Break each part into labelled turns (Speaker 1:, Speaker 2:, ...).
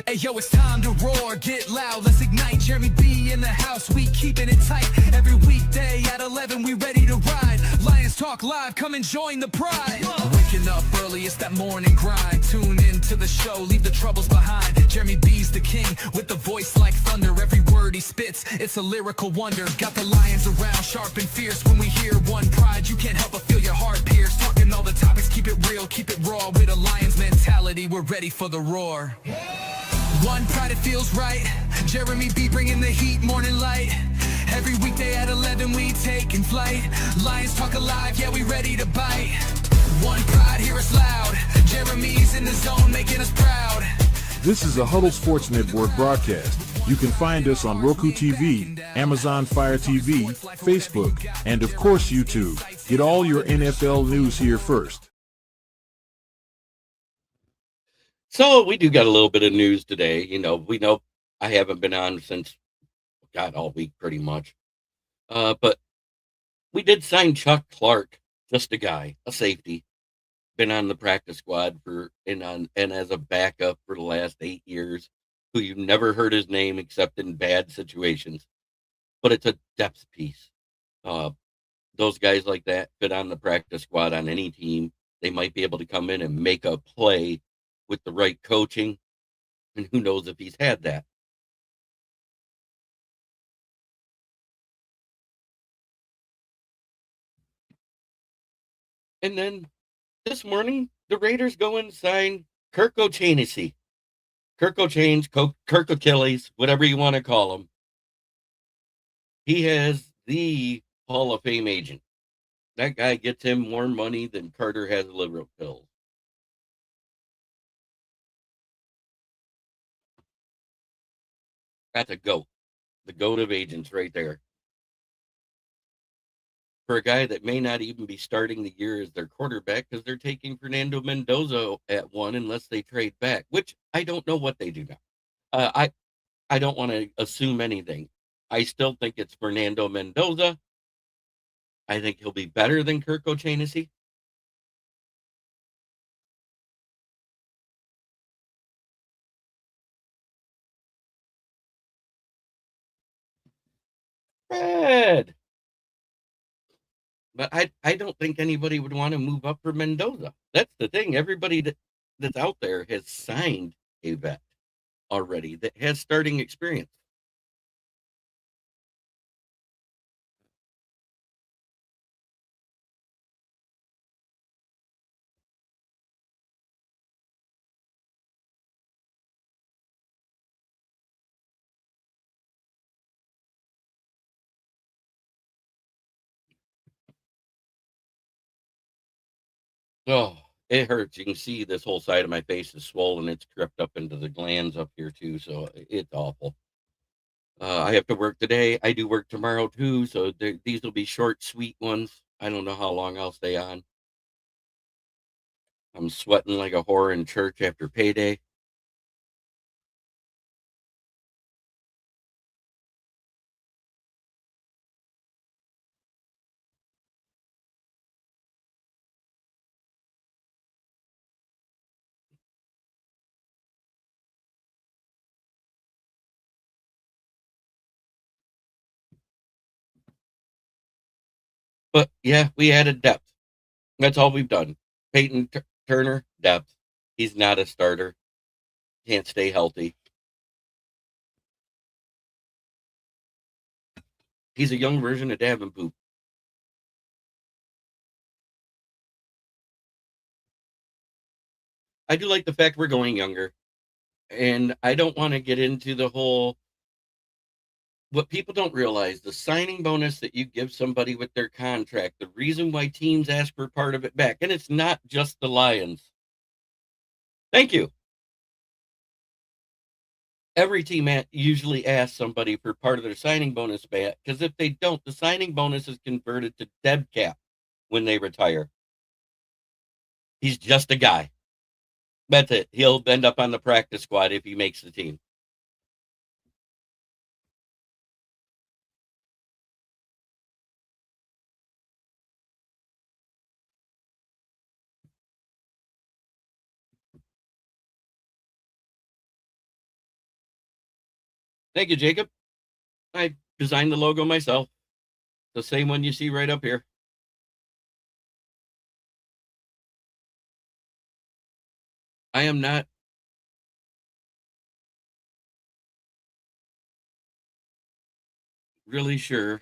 Speaker 1: Hey yo, it's time to roar, get loud, let's ignite. Jeremy B in the house, we keeping it tight. Every weekday at 11, we ready to ride. Lions Talk Live, come and join the pride. Waking up early, it's that morning grind. Tune in to the show, leave the troubles behind. Jeremy B's the king, with the voice like thunder. Every word he spits, it's a lyrical wonder. Got the lions around, sharp and fierce. When we hear one pride, you can't help but feel your heart pierce. Talking all the topics, keep it real, keep it raw. With a lion's mentality, we're ready for the roar. One pride, it feels right. Jeremy B bringing the heat, morning light. Every weekday at 11 we taking flight. Lions Talk Alive, yeah, we ready to bite. One pride, hear us loud. Jeremy's in the zone, making us proud.
Speaker 2: This is a Huddle Sports Network broadcast. You can find us on Roku TV, Amazon Fire TV, Facebook, and of course YouTube. Get all your NFL news here first.
Speaker 3: So we do got a little bit of news today. We know I haven't been on since, God, all week pretty much. But we did sign Chuck Clark, just a guy, a safety. Been on the practice squad and as a backup for the last 8 years, who you've never heard his name except in bad situations. But it's a depth piece. Those guys like that fit on the practice squad on any team. They might be able to come in and make a play with the right coaching, and who knows if he's had that. And then this morning, the Raiders go and sign Kirk O'Chilles. Kirk O'Chilles, Kirk O'Chilles, whatever you want to call him. He has the Hall of Fame agent. That guy gets him more money than Carter has liver pills. That's a goat. The goat of agents right there. For a guy that may not even be starting the year as their quarterback because they're taking Fernando Mendoza at 1 unless they trade back, which I don't know what they do now. I don't want to assume anything. I still think it's Fernando Mendoza. I think he'll be better than Kirk O'Chilles. Fred. But I don't think anybody would want to move up for Mendoza. That's the thing. Everybody that's out there has signed a vet already that has starting experience. Oh, it hurts. You can see this whole side of my face is swollen. It's crept up into the glands up here too, so it's awful. I have to work today. I do work tomorrow too, so these will be short, sweet ones. I don't know how long I'll stay on. I'm sweating like a whore in church after payday. But yeah, we added depth. That's all we've done. Peyton Turner, depth. He's not a starter. Can't stay healthy. He's a young version of Davenport. I do like the fact we're going younger. And I don't want to get into the whole, what people don't realize, the signing bonus that you give somebody with their contract, the reason why teams ask for part of it back, and it's not just the Lions. Thank you. Every team usually asks somebody for part of their signing bonus back, because if they don't, the signing bonus is converted to dead cap when they retire. He's just a guy. That's it. He'll end up on the practice squad if he makes the team. Thank you, Jacob. I designed the logo myself. The same one you see right up here. I am not really sure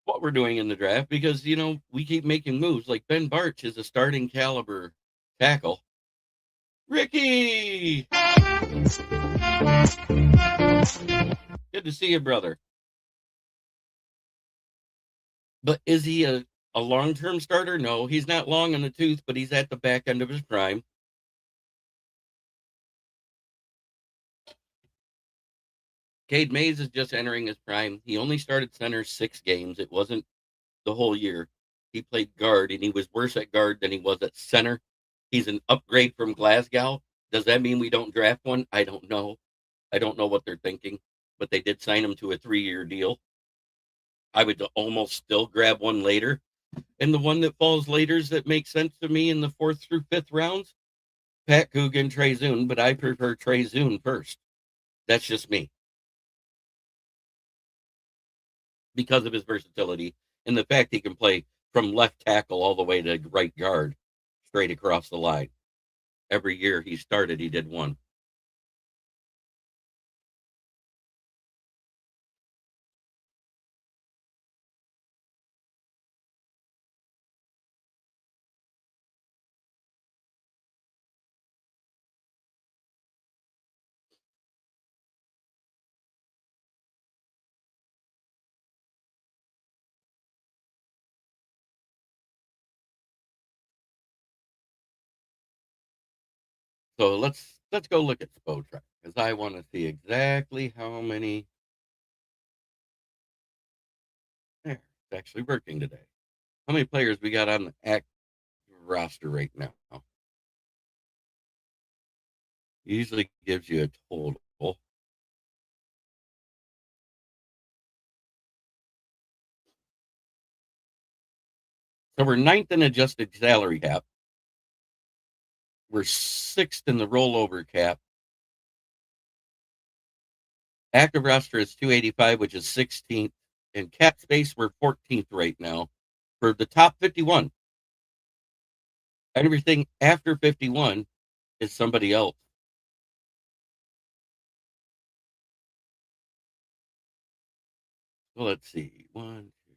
Speaker 3: what we're doing in the draft because, we keep making moves. Like Ben Barch is a starting caliber tackle. Ricky! Good to see you, brother. But is he a long term starter? No, he's not long in the tooth, but he's at the back end of his prime. Cade Mays is just entering his prime. He only started center 6 games. It wasn't the whole year. He played guard, and he was worse at guard than he was at center. He's an upgrade from Glasgow. Does that mean we don't draft one? I don't know. I don't know what they're thinking, but they did sign him to a 3-year deal. I would almost still grab one later. And the one that falls later that makes sense to me in the 4th through 5th rounds, Pat Coogan, Trey Zune, but I prefer Trey Zune first. That's just me. Because of his versatility and the fact he can play from left tackle all the way to right guard, straight across the line. Every year he started, he did one. So let's go look at Spotrac because I want to see exactly how many. There, it's actually working today. How many players we got on the active roster right now? It usually gives you a total. So we're 9th in adjusted salary cap. We're 6th in the rollover cap. Active roster is 285, which is 16th. In cap space, we're 14th right now for the top 51. Everything after 51 is somebody else. Well, let's see. One, two.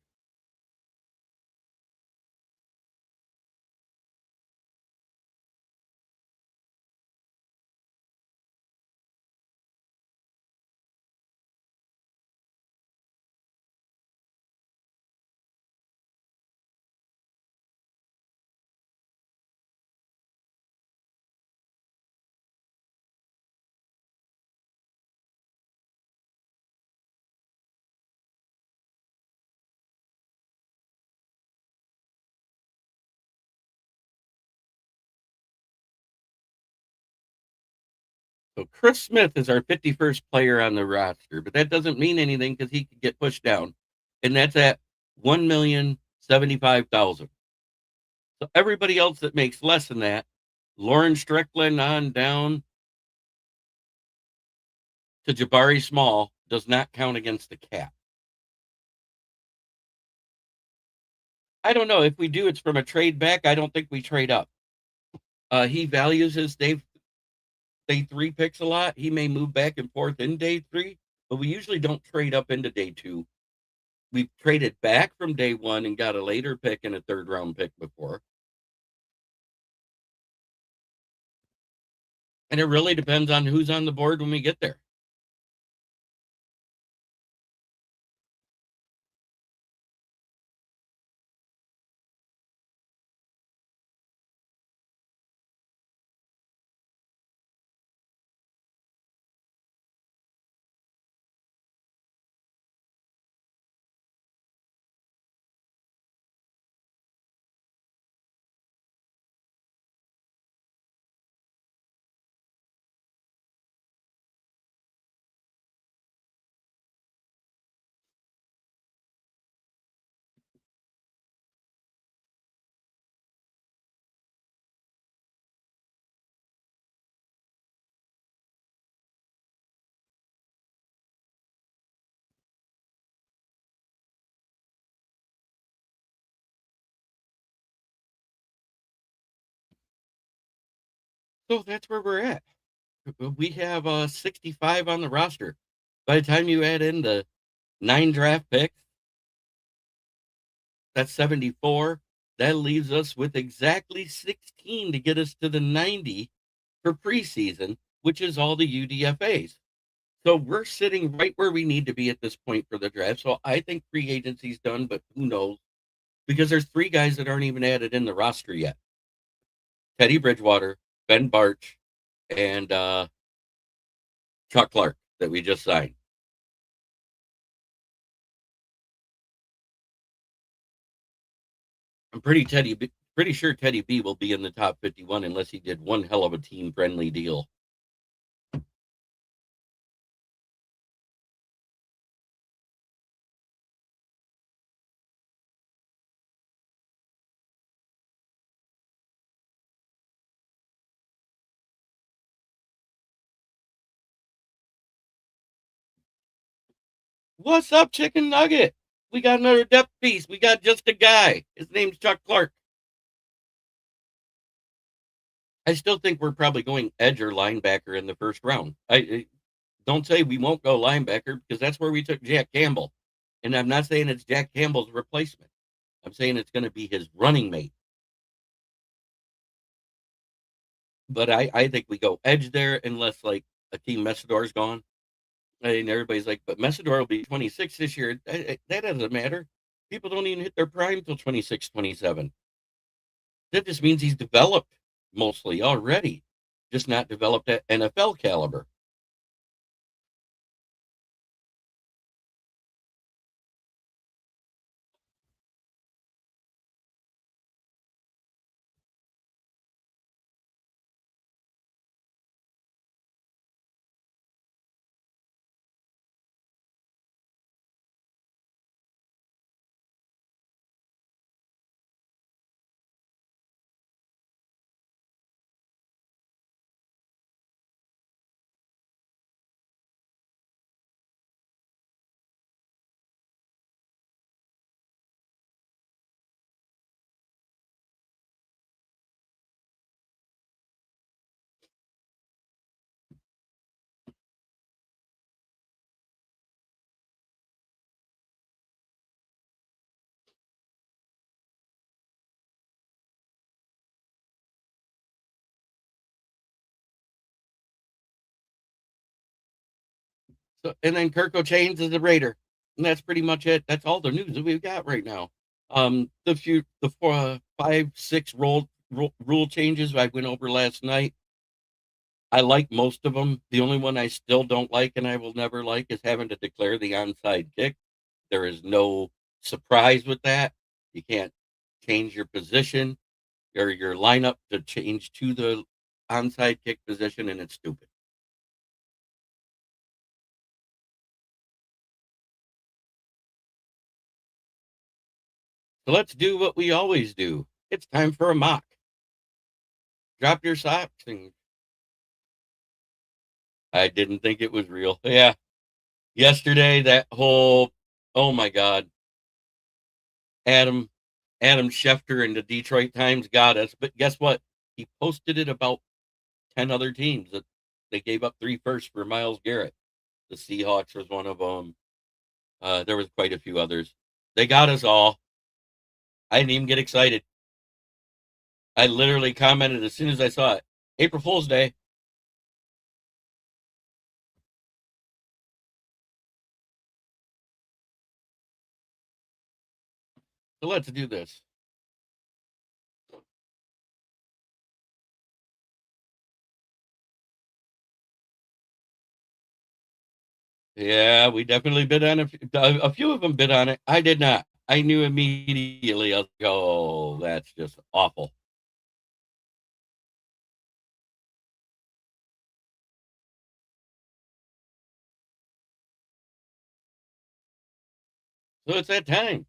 Speaker 3: So Chris Smith is our 51st player on the roster, but that doesn't mean anything because he could get pushed down. And that's at 1,075,000. So everybody else that makes less than that, Lauren Strickland on down to Jabari Small, does not count against the cap. I don't know. If we do, it's from a trade back. I don't think we trade up. He values his day 3 picks a lot. He may move back and forth in day 3, but we usually don't trade up into day 2. We've traded back from day 1 and got a later pick and a 3rd round pick before. And it really depends on who's on the board when we get there. So that's where we're at. We have 65 on the roster. By the time you add in the 9 draft picks, that's 74. That leaves us with exactly 16 to get us to the 90 for preseason, which is all the UDFAs. So we're sitting right where we need to be at this point for the draft. So I think free agency's done, but who knows? Because there's 3 guys that aren't even added in the roster yet. Teddy Bridgewater, Ben Barch, and Chuck Clark that we just signed. I'm pretty sure Teddy B will be in the top 51 unless he did one hell of a team friendly deal. What's up, Chicken Nugget? We got another depth piece. We got just a guy. His name's Chuck Clark. I still think we're probably going edge or linebacker in the first round. I don't say we won't go linebacker because that's where we took Jack Campbell. And I'm not saying it's Jack Campbell's replacement. I'm saying it's going to be his running mate. But I think we go edge there unless like Akeem Messidor's gone. And everybody's like, but Messidor will be 26 this year. That doesn't matter. People don't even hit their prime till 26, 27. That just means he's developed mostly already, just not developed at NFL caliber. So, and then Kirk O'Chilles is a Raider, and that's pretty much it. That's all the news that we've got right now. The 5, 6 rule changes I went over last night. I like most of them. The only one I still don't like and I will never like is having to declare the onside kick. There is no surprise with that. You can't change your position or your lineup to change to the onside kick position, and it's stupid. So let's do what we always do. It's time for a mock. Drop your socks. And I didn't think it was real. Yeah. Yesterday, that whole, oh my God, Adam Adam Schefter and the Detroit Times got us. But guess what? He posted it about 10 other teams that they gave up 3 firsts for Myles Garrett. The Seahawks was one of them. There was quite a few others. They got us all. I didn't even get excited. I literally commented as soon as I saw it. April Fool's Day. So let's do this. Yeah, we definitely bid on a few of them bid on it. I did not. I knew immediately. I was like, oh, that's just awful. So it's that time.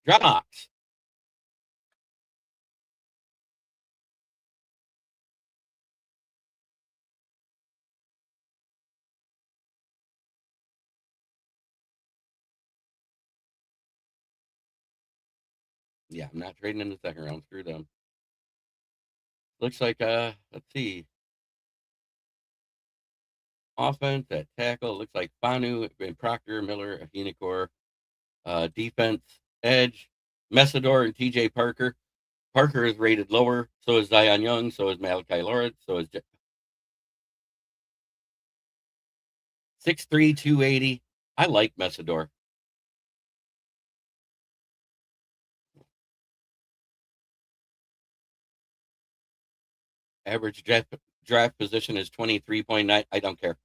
Speaker 3: Dropbox. Yeah, I'm not trading in the second round. Screw them. Looks like let's see. Offense at tackle looks like Fanu and Proctor, Miller, Ahinacor. Defense edge, Messidor and TJ Parker. Parker is rated lower. So is Zion Young. So is Malachi Lawrence. So is 6'3", 280. I like Messidor. Average draft position is 23.9. I don't care.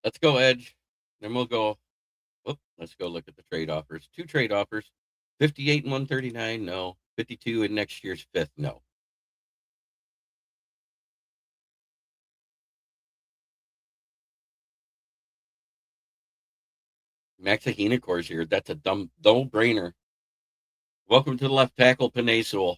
Speaker 3: Let's go edge. Then we'll go. Let's go look at the trade offers. 2 trade offers. 58 and 139. No. 52 in next year's 5th. No. Max Ahinacor's here. That's a dumb no-brainer. Welcome to the left tackle, Panay Sewell.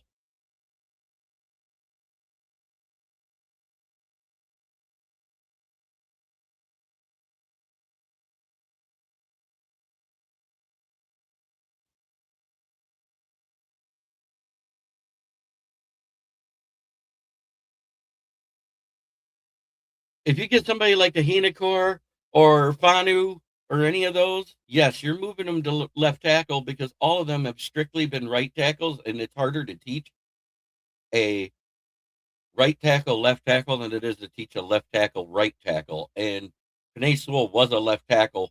Speaker 3: If you get somebody like the Hinacor or Fanu or any of those, yes, you're moving them to left tackle because all of them have strictly been right tackles, and it's harder to teach a right tackle left tackle than it is to teach a left tackle right tackle. And Panay Sewell was a left tackle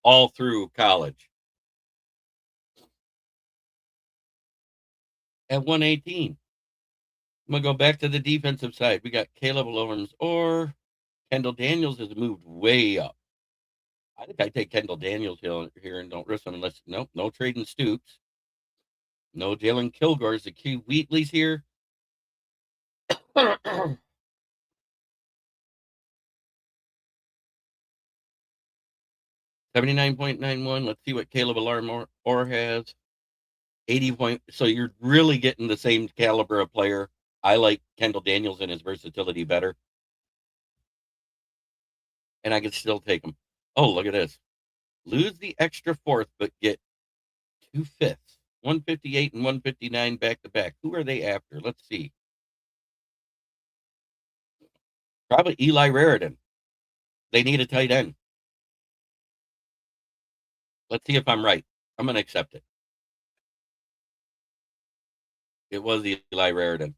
Speaker 3: all through college. At 118, I'm going to go back to the defensive side. We got Caleb Lawrence or Kendall Daniels has moved way up. I think I take Kendall Daniels here and don't risk him unless no trading Stoops. No Jalen Kilgore's. The Q Wheatley's here. 79.91. Let's see what Caleb Alarm or has. 80 point. So you're really getting the same caliber of player. I like Kendall Daniels and his versatility better. And I can still take him. Oh, look at this. Lose the extra 4th, but get 2 5ths. 158 and 159 back to back. Who are they after? Let's see. Probably Eli Raritan. They need a tight end. Let's see if I'm right. I'm going to accept it. It was Eli Raritan.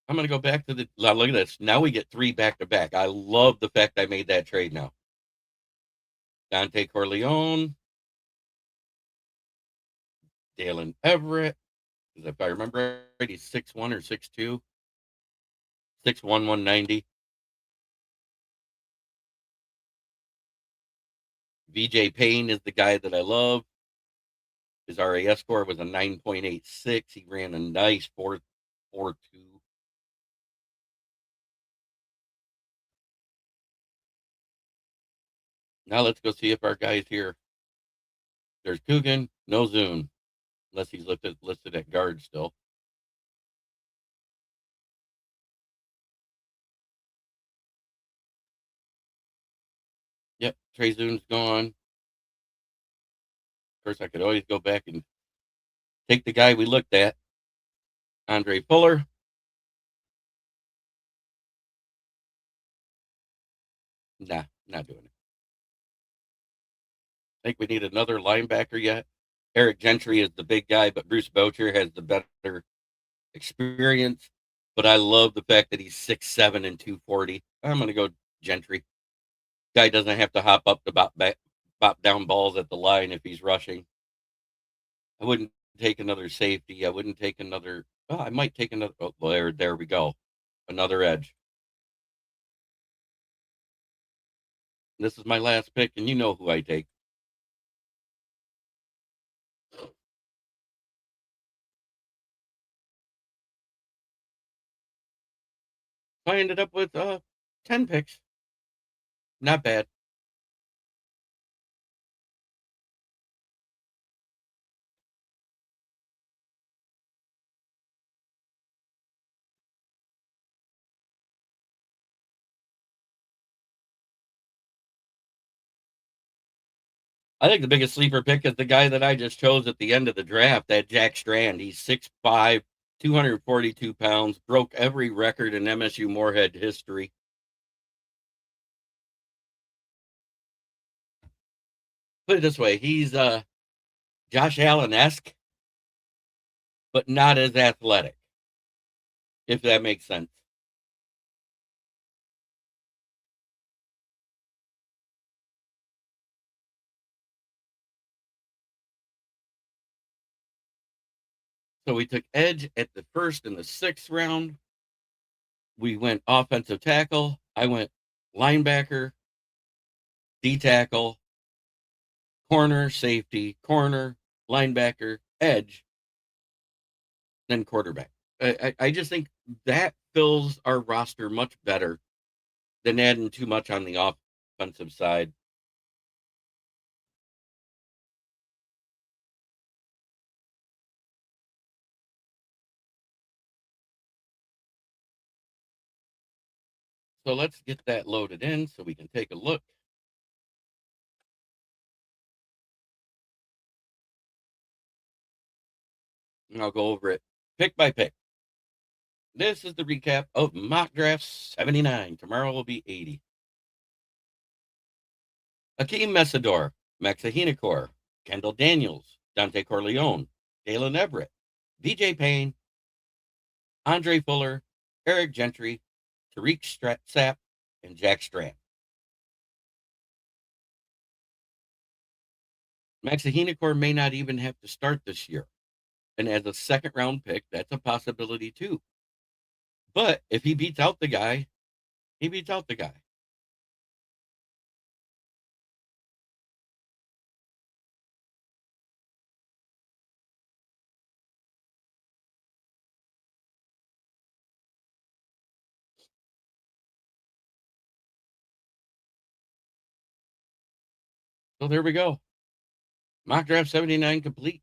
Speaker 3: I'm going to go back to the. Look at this. Now we get 3 back to back. I love the fact I made that trade now. Dante Corleone. Dalen Everett. If I remember right, he's 6'1" or 6'2". 6'1", 190. VJ Payne is the guy that I love. His RAS score was a 9.86. He ran a nice 4.42. Now let's go see if our guy's here. There's Coogan, no Zune, unless he's listed at guard still. Yep, Trey Zune's gone. Of course, I could always go back and take the guy we looked at, Andre Fuller. Nah, not doing it. I think we need another linebacker yet. Eric Gentry is the big guy, but Bruce Boucher has the better experience. But I love the fact that he's 6'7" and 240. I'm going to go Gentry. Guy doesn't have to hop up to bop down balls at the line if he's rushing. I wouldn't take another safety. I wouldn't take another. Oh, I might take another. Oh, well, there we go. Another edge. This is my last pick, and you know who I take. I ended up with 10 picks. Not bad. I think the biggest sleeper pick is the guy that I just chose at the end of the draft, that Jack Strand. He's 6'5", 242 pounds, broke every record in MSU Moorhead history. Put it this way, he's Josh Allen-esque, but not as athletic, if that makes sense. So we took edge at the first and the sixth round. We went offensive tackle. I went linebacker, D-tackle, corner, safety, corner, linebacker, edge, then quarterback. I just think that fills our roster much better than adding too much on the offensive side. So let's get that loaded in so we can take a look. And I'll go over it pick by pick. This is the recap of Mock Draft 79. Tomorrow will be 80. Akeem Messidor, Maxa Hinekor, Kendall Daniels, Dante Corleone, Dalen Everett, VJ Payne, Andre Fuller, Eric Gentry, Tariq Sapp, and Jack Strand. Maxa Hinekor may not even have to start this year. And as a second round pick, that's a possibility too. But if he beats out the guy, he beats out the guy. So there we go. Mock Draft 79 complete.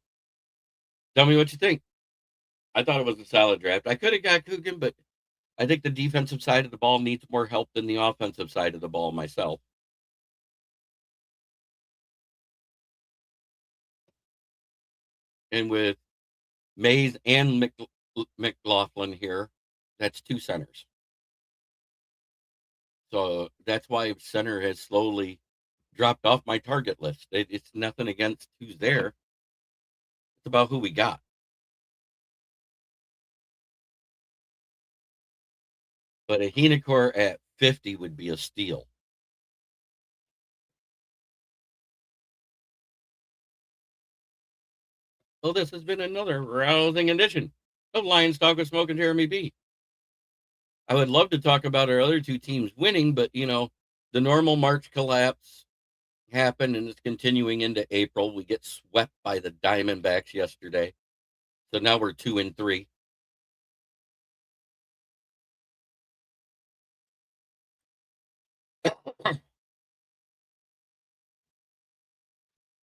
Speaker 3: Tell me what you think. I thought it was a solid draft. I could have got Coogan, but I think the defensive side of the ball needs more help than the offensive side of the ball myself. And with Mays and McLaughlin here, that's two centers. So that's why center has slowly dropped off my target list. It's nothing against who's there. It's about who we got. But a Hinekor at 50 would be a steal. Well, this has been another rousing edition of Lions Talk with Smoke and Jeremy B. I would love to talk about our other two teams winning, but, the normal March collapse happened and it's continuing into April. We get swept by the Diamondbacks yesterday. So now we're 2-3.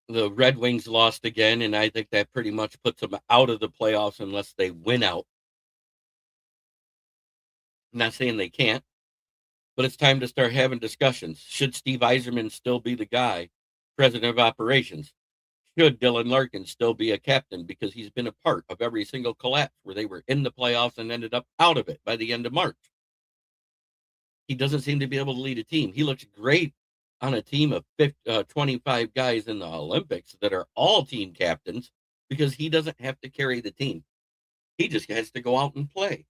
Speaker 3: The Red Wings lost again, and I think that pretty much puts them out of the playoffs unless they win out. I'm not saying they can't, but it's time to start having discussions. Should Steve Yzerman still be the guy, president of operations? Should Dylan Larkin still be a captain because he's been a part of every single collapse where they were in the playoffs and ended up out of it by the end of March? He doesn't seem to be able to lead a team. He looks great on a team of 25 guys in the Olympics that are all team captains because he doesn't have to carry the team. He just has to go out and play.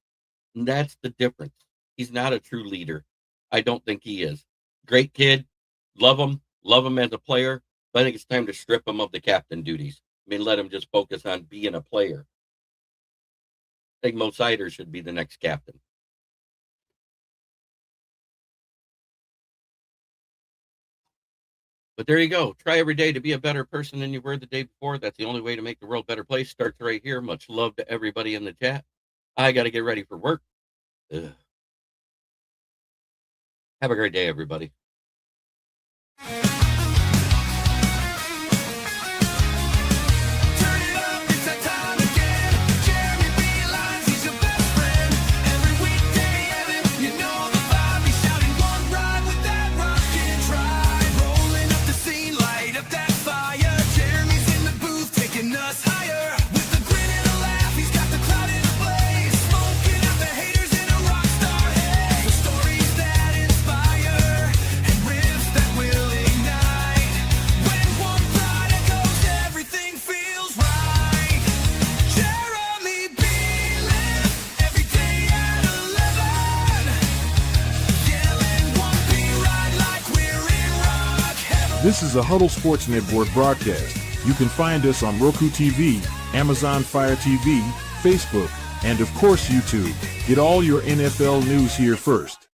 Speaker 3: And that's the difference. He's not a true leader. I don't think he is. Great kid. Love him as a player. But I think it's time to strip him of the captain duties. Let him just focus on being a player. I think Mo Sider should be the next captain. But there you go. Try every day to be a better person than you were the day before. That's the only way to make the world a better place. Starts right here. Much love to everybody in the chat. I got to get ready for work. Ugh. Have a great day, everybody.
Speaker 1: Rolling up the scene, light up that fire.
Speaker 2: This is a Huddle Sports Network broadcast. You can find us on Roku TV, Amazon Fire TV, Facebook, and of course YouTube. Get all your NFL news here first.